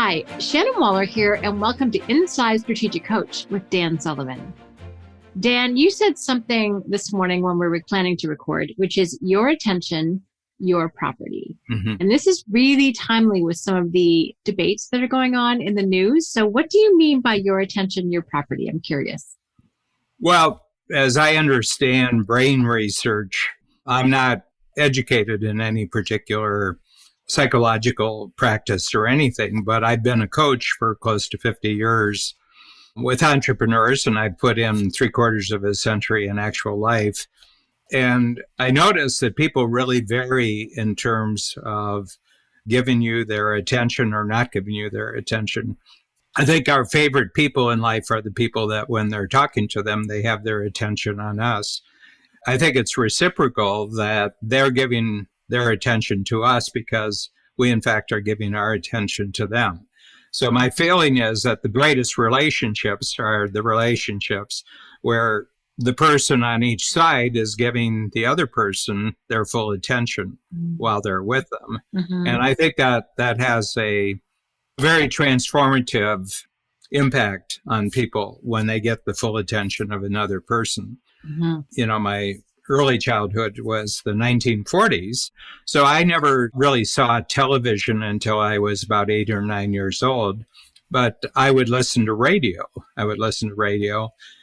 Hi, Shannon Waller here, and welcome to Inside Strategic Coach with Dan Sullivan. Dan, you said something this morning when we were planning to record, which is your attention, your property. And this is really timely with some of the debates that are going on in the news. So what do you mean by your attention, your property? I'm curious. Well, as I understand brain research, I'm not educated in any particular psychological practice or anything, but I've been a coach for close to 50 years with entrepreneurs, and I've put in 3/4 of a century in actual life. And I notice that people really vary in terms of giving you their attention or not giving you their attention. I think our favorite people in life are the people that when they're talking to them, they have their attention on us. I think it's reciprocal that they're giving their attention to us because we, in fact, are giving our attention to them. So my feeling is that the greatest relationships are the relationships where the person on each side is giving the other person their full attention while they're with them. And I think that that has a very transformative impact on people when they get the full attention of another person. You know, my early childhood was the 1940s, so I never really saw television until I was about 8 or 9 years old, but I would listen to radio.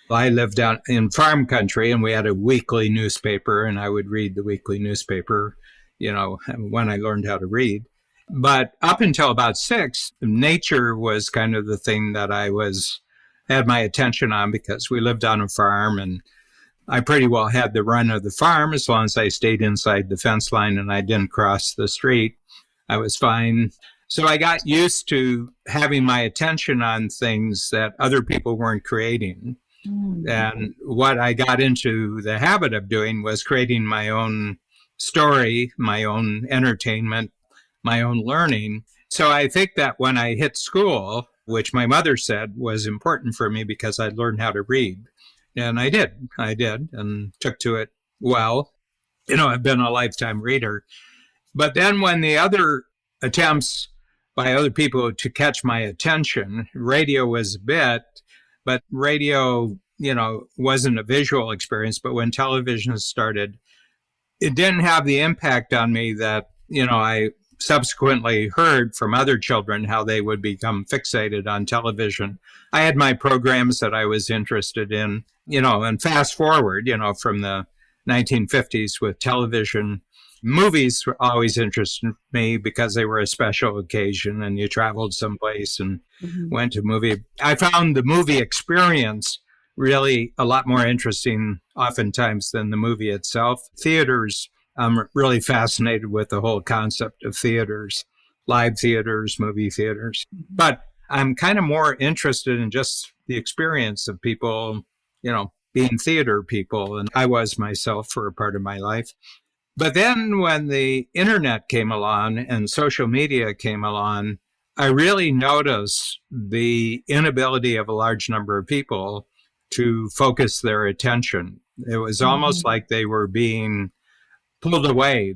I lived out in farm country, and we had a weekly newspaper, and I would read the weekly newspaper, you know, when I learned how to read. But up until about 6, nature was kind of the thing that had my attention on because we lived on a farm, and I pretty well had the run of the farm as long as I stayed inside the fence line and I didn't cross the street. I was fine. So I got used to having my attention on things that other people weren't creating. And what I got into the habit of doing was creating my own story, my own entertainment, my own learning. So I think that when I hit school, which my mother said was important for me because I learned how to read. And I did, and took to it well. You know, I've been a lifetime reader. But then when the other attempts by other people to catch my attention, radio was a bit, but radio, you know, wasn't a visual experience. But when television started, it didn't have the impact on me that, you know, I subsequently heard from other children how they would become fixated on television. I had my programs that I was interested in, you know, and fast forward, you know, from the 1950s with television. Movies always interested me because they were a special occasion and you traveled someplace and went to a movie. I found the movie experience really a lot more interesting oftentimes than the movie itself. Theaters, I'm really fascinated with the whole concept of theaters, live theaters, movie theaters. But I'm kind of more interested in just the experience of people, you know, being theater people. And I was myself for a part of my life. But then when the internet came along and social media came along, I really noticed the inability of a large number of people to focus their attention. It was almost like they were being pulled away.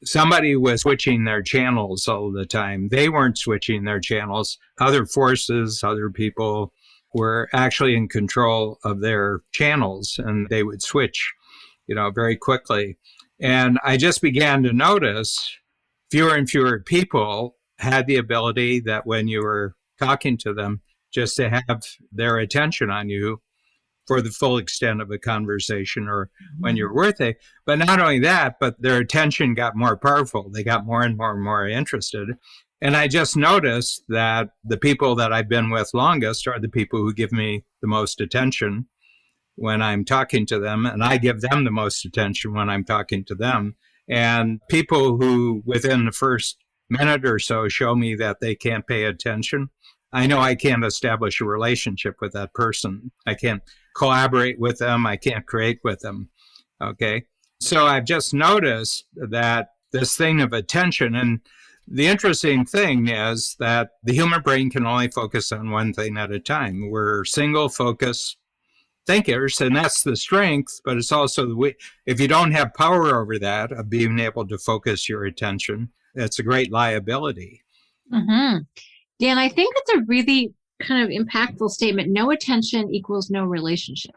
Somebody was switching their channels all the time. They weren't switching their channels. Other forces, other people were actually in control of their channels, and they would switch, you know, very quickly. And I just began to notice fewer and fewer people had the ability that when you were talking to them, just to have their attention on you for the full extent of a conversation or when you're worth it. But not only that, but their attention got more powerful. They got more and more and more interested. And I just noticed that the people that I've been with longest are the people who give me the most attention when I'm talking to them, and I give them the most attention when I'm talking to them. And people who within the first minute or so show me that they can't pay attention, I know I can't establish a relationship with that person. I can't collaborate with them. I can't create with them. Okay. So I've just noticed that this thing of attention, and the interesting thing is that the human brain can only focus on one thing at a time. We're single focus thinkers, and that's the strength, but it's also the way, if you don't have power over that, of being able to focus your attention, it's a great liability. Dan, I think that's a really kind of impactful statement. No attention equals no relationship.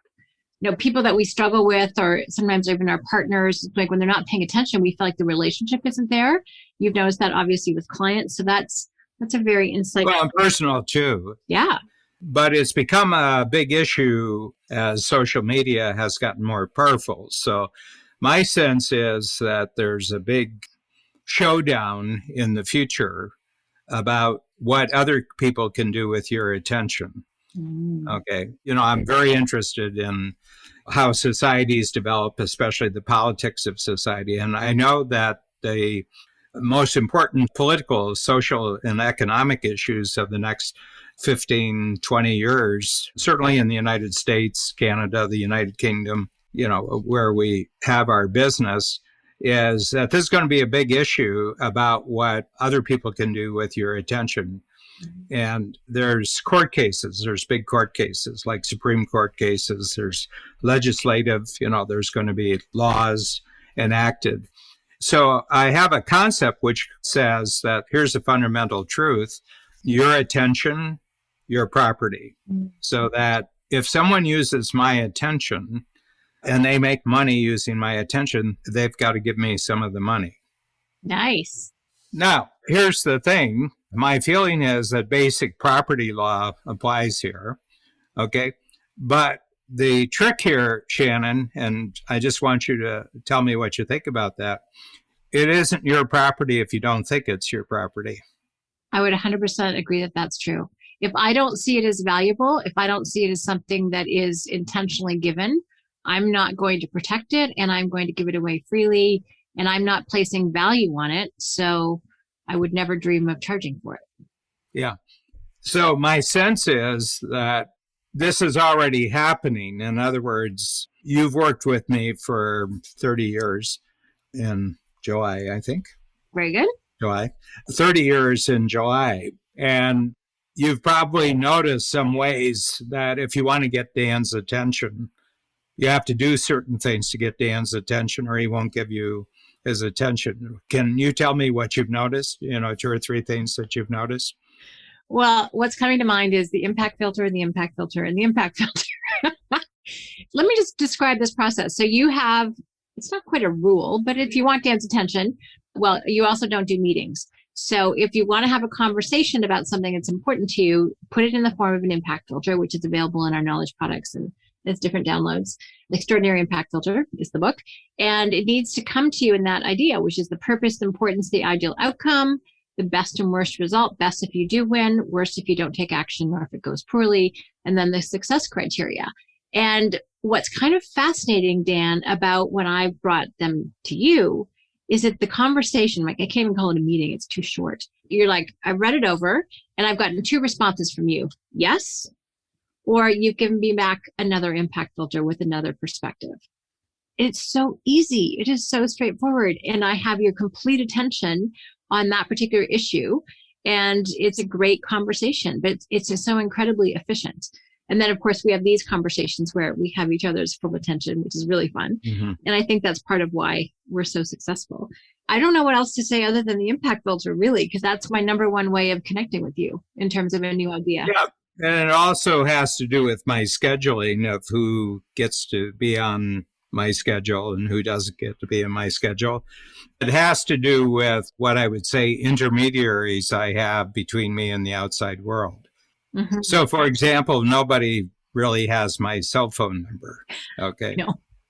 People that we struggle with, or sometimes even our partners, like when they're not paying attention, we feel like the relationship isn't there. You've noticed that obviously with clients. So that's a very insightful. Well, and personal too. Yeah. But it's become a big issue as social media has gotten more powerful. So my sense is that there's a big showdown in the future about what other people can do with your attention. Okay. I'm very interested in how societies develop, especially the politics of society. And I know that the most important political, social, and economic issues of the next 15, 20 years, certainly in the United States, Canada, the United Kingdom, where we have our business, is that this is going to be a big issue about what other people can do with your attention. And there's court cases, there's big court cases like Supreme Court cases, there's legislative, there's going to be laws enacted. So I have a concept which says that here's a fundamental truth: your attention, your property. So that if someone uses my attention and they make money using my attention, they've got to give me some of the money. Nice. Now, here's the thing. My feeling is that basic property law applies here. Okay. But the trick here, Shannon, and I just want you to tell me what you think about that. It isn't your property if you don't think it's your property. I would 100% agree that that's true. If I don't see it as valuable, if I don't see it as something that is intentionally given, I'm not going to protect it, and I'm going to give it away freely, and I'm not placing value on it. So I would never dream of charging for it. Yeah. So my sense is that this is already happening. In other words, you've worked with me for 30 years in July, I think. Very good. July. 30 years in July. And you've probably noticed some ways that if you want to get Dan's attention, you have to do certain things to get Dan's attention, or he won't give you his attention. Can you tell me what you've noticed? 2 or 3 things that you've noticed? Well, what's coming to mind is the impact filter and the impact filter and the impact filter. Let me just describe this process. So you have, it's not quite a rule, but if you want Dan's attention, well, you also don't do meetings. So if you want to have a conversation about something that's important to you, put it in the form of an impact filter, which is available in our knowledge products and there's different downloads. The Extraordinary Impact Filter is the book. And it needs to come to you in that idea, which is the purpose, the importance, the ideal outcome, the best and worst result, best if you do win, worst if you don't take action or if it goes poorly, and then the success criteria. And what's kind of fascinating, Dan, about when I brought them to you is that the conversation, like I can't even call it a meeting, it's too short. You're like, I read it over and I've gotten 2 responses from you. Yes, or you've given me back another impact filter with another perspective. It's so easy. It is so straightforward. And I have your complete attention on that particular issue. And it's a great conversation, but it's just so incredibly efficient. And then, of course, we have these conversations where we have each other's full attention, which is really fun. Mm-hmm. And I think that's part of why we're so successful. I don't know what else to say other than the impact filter, really, because that's my number one way of connecting with you in terms of a new idea. Yeah. And it also has to do with my scheduling of who gets to be on my schedule and who doesn't get to be in my schedule. It has to do with what I would say intermediaries I have between me and the outside world. Mm-hmm. So, for example, nobody really has my cell phone number. Okay.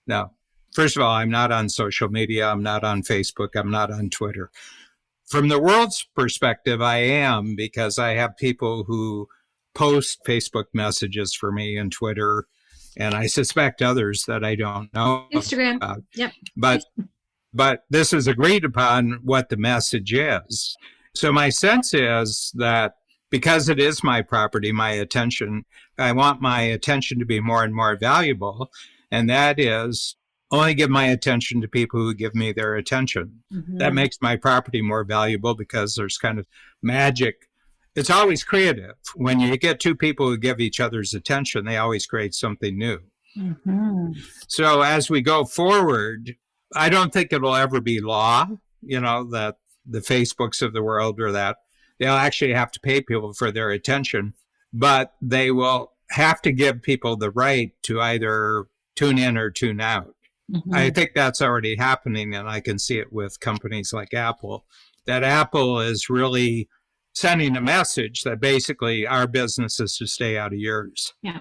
No. First of all, I'm not on social media. I'm not on Facebook. I'm not on Twitter. From the world's perspective, I am, because I have people who post Facebook messages for me and Twitter, and I suspect others that I don't know Instagram about. Yep. But this is agreed upon what the message is. So my sense is that because it is my property, my attention, I want my attention to be more and more valuable, and that is only give my attention to people who give me their attention. Mm-hmm. That makes my property more valuable because there's kind of magic. It's always creative. When you get 2 people who give each other's attention, they always create something new. Mm-hmm. So as we go forward, I don't think it'll ever be law, that the Facebooks of the world or that. They'll actually have to pay people for their attention, but they will have to give people the right to either tune in or tune out. I think that's already happening, and I can see it with companies like Apple, that Apple is really sending a message that basically our business is to stay out of yours. Yeah.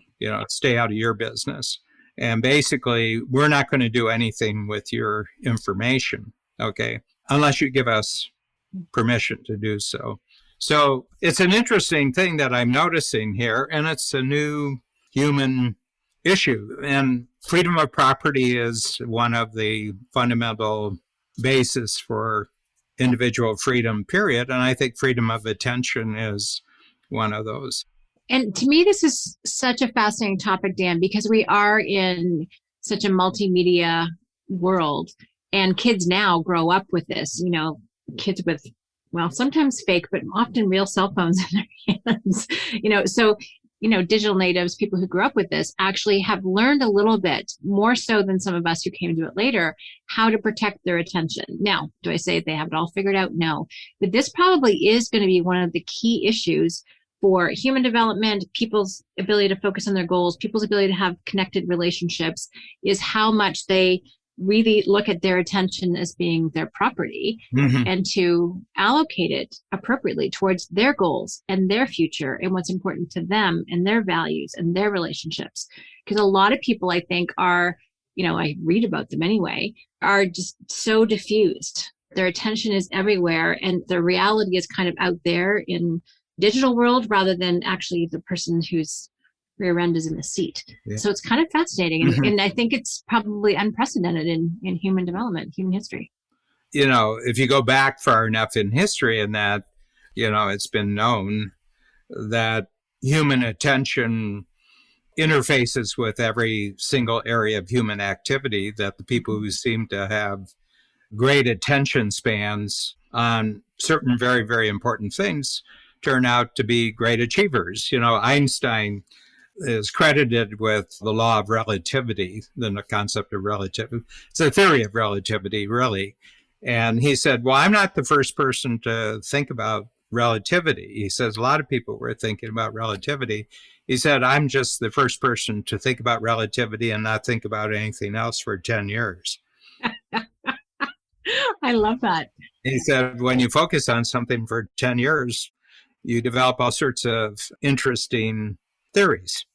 Stay out of your business. And basically, we're not going to do anything with your information, okay, unless you give us permission to do so. So it's an interesting thing that I'm noticing here, and it's a new human issue. And freedom of property is one of the fundamental basis for individual freedom, period. And I think freedom of attention is one of those. And to me, this is such a fascinating topic, Dan, because we are in such a multimedia world, and kids now grow up with this, kids with, well, sometimes fake, but often real cell phones in their hands, so digital natives, people who grew up with this, actually have learned a little bit more so than some of us who came to it later, how to protect their attention. Now, do I say they have it all figured out? No, but this probably is going to be one of the key issues for human development, people's ability to focus on their goals, people's ability to have connected relationships, is how much they really look at their attention as being their property and to allocate it appropriately towards their goals and their future and what's important to them and their values and their relationships. Because a lot of people, I think, are, I read about them anyway, are just so diffused. Their attention is everywhere, and the reality is kind of out there in digital world rather than actually the person whose rear end is in the seat. Yeah. So it's kind of fascinating. And I think it's probably unprecedented in human development, human history. If you go back far enough in history, and that, it's been known that human attention interfaces with every single area of human activity, that the people who seem to have great attention spans on certain very, very important things turn out to be great achievers. Einstein is credited with the law of relativity, the concept of relativity. It's a theory of relativity, really. And he said, well, I'm not the first person to think about relativity. He says a lot of people were thinking about relativity. He said, I'm just the first person to think about relativity and not think about anything else for 10 years. I love that. He said, when you focus on something for 10 years, you develop all sorts of interesting theories,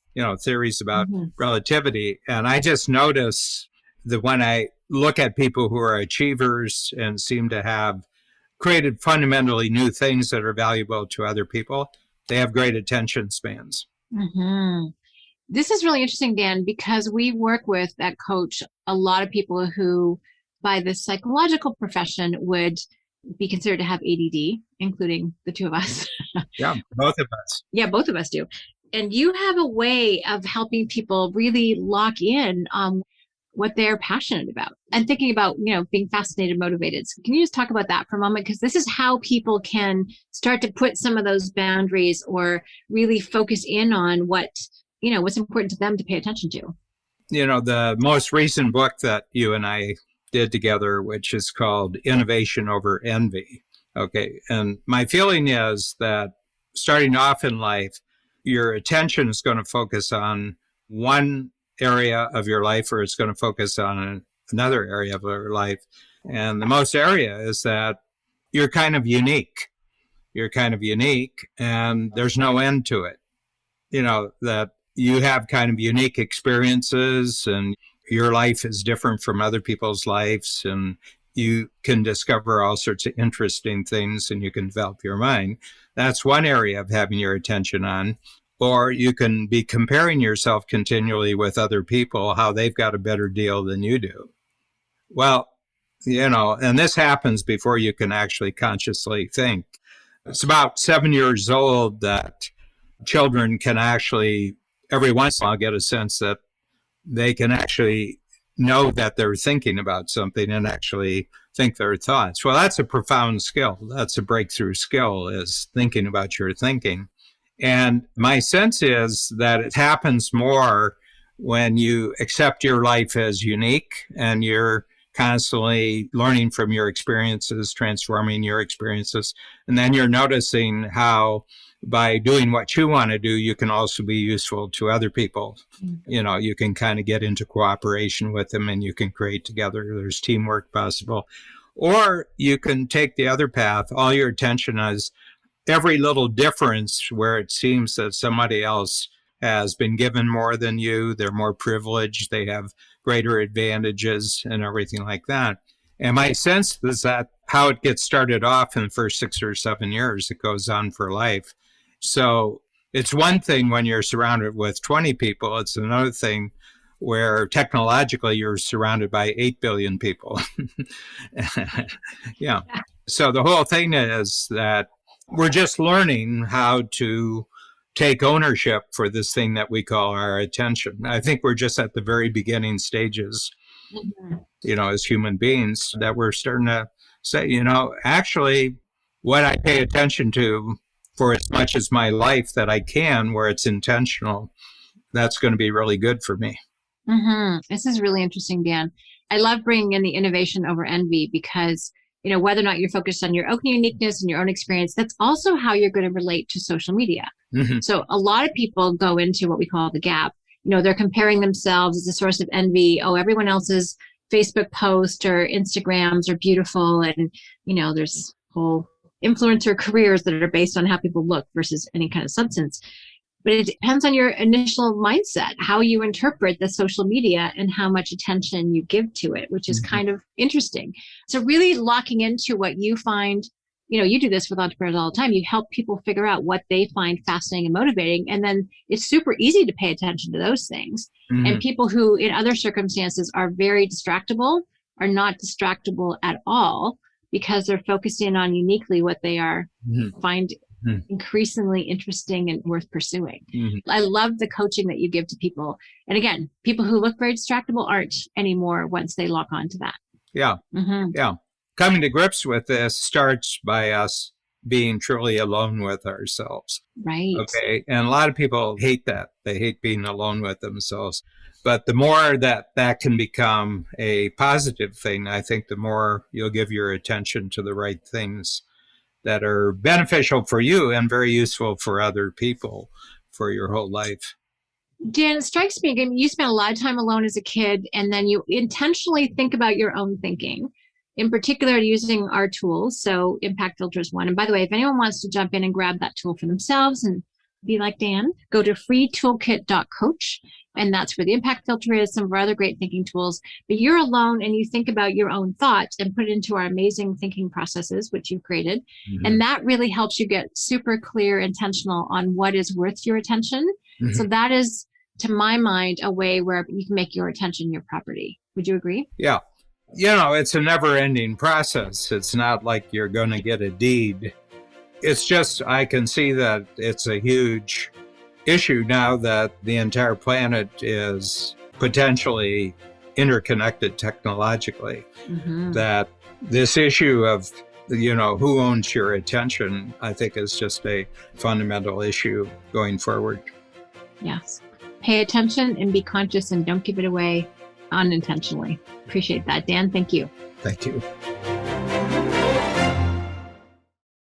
theories about relativity. And I just notice that when I look at people who are achievers and seem to have created fundamentally new things that are valuable to other people, they have great attention spans. This is really interesting, Dan, because we work with at Coach a lot of people who, by the psychological profession, would be considered to have ADD, including the two of us. Yeah, both of us. Yeah, both of us do. And you have a way of helping people really lock in on what they're passionate about and thinking about, being fascinated, motivated. So can you just talk about that for a moment? Because this is how people can start to put some of those boundaries or really focus in on what's important to them to pay attention to. The most recent book that you and I did together, which is called Innovation Over Envy. Okay. And my feeling is that starting off in life, your attention is going to focus on one area of your life, or it's going to focus on another area of your life. And the most area is that you're kind of unique. You're kind of unique, and there's no end to it. That you have kind of unique experiences, and your life is different from other people's lives, and you can discover all sorts of interesting things, and you can develop your mind. That's one area of having your attention on. Or you can be comparing yourself continually with other people, how they've got a better deal than you do. Well, and this happens before you can actually consciously think. It's about 7 years old that children can actually, every once in a while, get a sense that they can actually know that they're thinking about something and actually think their thoughts. Well, that's a profound skill. That's a breakthrough skill, is thinking about your thinking. And my sense is that it happens more when you accept your life as unique and you're constantly learning from your experiences, transforming your experiences. And then you're noticing how by doing what you want to do, you can also be useful to other people. You know, you can kind of get into cooperation with them and you can create together. There's teamwork possible. Or you can take the other path. All your attention is every little difference where it seems that somebody else has been given more than you, they're more privileged, they have greater advantages and everything like that. And my sense is that how it gets started off in the first 6 or 7 years, it goes on for life. So it's one thing when you're surrounded with 20 people. It's another thing where technologically you're surrounded by 8 billion people. Yeah. So the whole thing is that we're just learning how to take ownership for this thing that we call our attention. I think we're just at the very beginning stages, you know, as human beings, that we're starting to say, you know, actually what I pay attention to for as much as my life that I can, where it's intentional, that's going to be really good for me. This is really interesting, Dan. I love bringing in the innovation over envy because, you know, whether or not you're focused on your own uniqueness and your own experience, that's also how you're going to relate to social media. So a lot of people go into what we call the gap. You know, they're comparing themselves as a source of envy. Oh, everyone else's Facebook post or Instagrams are beautiful. And, you know, there's whole influencer careers that are based on how people look versus any kind of substance. But it depends on your initial mindset, how you interpret the social media and how much attention you give to it, which is kind of interesting. So really locking into what you find, you know, you do this with entrepreneurs all the time. You help people figure out what they find fascinating and motivating. And then it's super easy to pay attention to those things. And people who in other circumstances are very distractible are not distractible at all because they're focusing on uniquely what they are find increasingly interesting and worth pursuing. I love the coaching that you give to people. And again, people who look very distractible aren't anymore once they lock on to that. Yeah. Yeah. Coming to grips with this starts by us being truly alone with ourselves. Right. Okay. And a lot of people hate that. They hate being alone with themselves. But the more that that can become a positive thing, I think the more you'll give your attention to the right things that are beneficial for you and very useful for other people for your whole life. Dan, it strikes me again, you spent a lot of time alone as a kid, and then you intentionally think about your own thinking, in particular using our tools. So Impact Filter is one. And by the way, if anyone wants to jump in and grab that tool for themselves and be like Dan, go to freetoolkit.coach. And that's where the Impact Filter is, some of our other great thinking tools. But you're alone and you think about your own thoughts and put it into our amazing thinking processes, which you've created. And that really helps you get super clear, intentional on what is worth your attention. So that is, to my mind, a way where you can make your attention your property. Would you agree? Yeah. You know, it's a never-ending process. It's not like you're going to get a deed. It's just, I can see that it's a huge issue now that the entire planet is potentially interconnected technologically. That this issue of, you know, who owns your attention, I think is just a fundamental issue going forward. Yes. Pay attention and be conscious and don't give it away unintentionally. Appreciate that. Dan, thank you. Thank you.